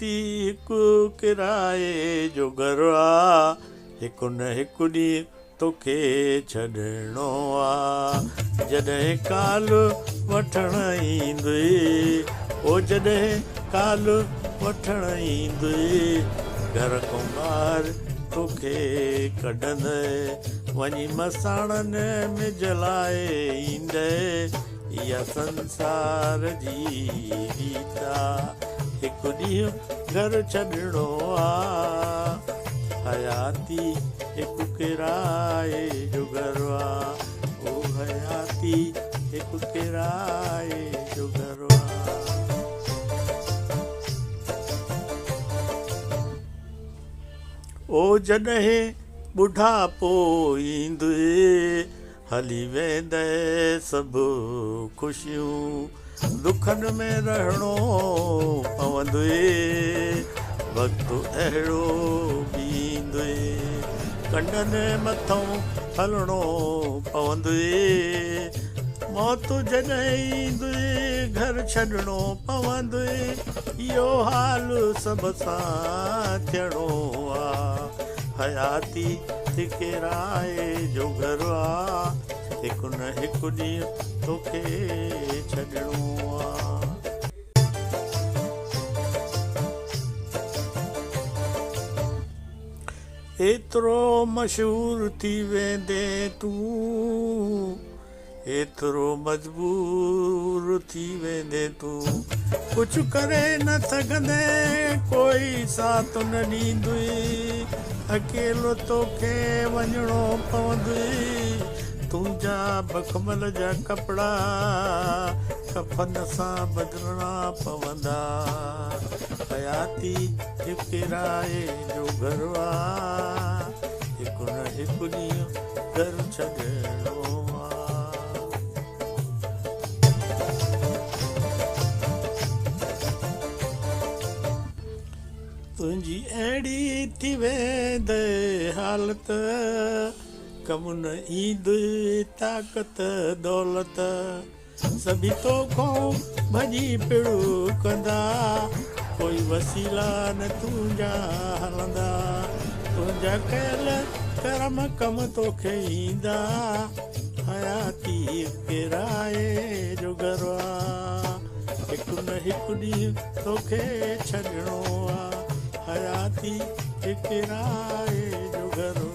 हयाती हिकु किराए जो घरु आहे, हिकु न हिकु ॾींहुं तोखे छॾिणो आहे। जॾहिं काल वठण ईंदुई, ओ जॾहिं काल वठण ईंदुई, घर खां ॿाहिरि तोखे कढंदे, वञी मसाणनि में जलाए ईंदे। इहा संसार जी रीत आहे, हिकु ॾींहुं घर छॾिणो आहे। हयाती हिकु किराए जो घरु आहे, ओ हयाती हिकु किराए जो घरु आहे। ओ जॾहिं ॿुढापो ईंदुई, हली वेंदे सभु ख़ुशियूं, दुखनि में रहणो पवंदुई, वक़्तु अहिड़ो बि ईंदुई, कंडनि मथां हलणो पवंदुई। मौत जॾहिं ईंदुई घर छॾिणो पवंदुई, इहो हाल सभ सां थियणो आहे। हयाती हिकु किराए जो घरु आहे, हिकु न हिकु ॾींहुं तोखे छॾिणो आहे। एतिरो मशहूरु थी वेंदे तूं, एतिरो मजबूर थी वेंदे तूं, कुझु करे न सघंदे कोई साथ न ॾींदुई, अकेलो तोखे वञिणो पवंदुई। तुंहिंजा बखमल जा कपिड़ा कफन सां बदिलणा पवंदा। हयाती हिकु किराए जो घरु आहे, हिकु न हिकु ॾींहुं घर छॾिणो आहे। तुंहिंजी अहिड़ी थी वेंदे हालत, कमु न ईंदुई ताक़त दौलत, सभी तोखां भॼी पिड़ू कंदा, कोई वसीला न तुंहिंजा हलंदा। तुंहिंजा कयल कर्म कम तोखे ईंदा। हयाती किराए जो घरु आहे, हिकु न हिकु ॾींहुं तोखे छॾिणो आहे। हयाती किराए जो घरु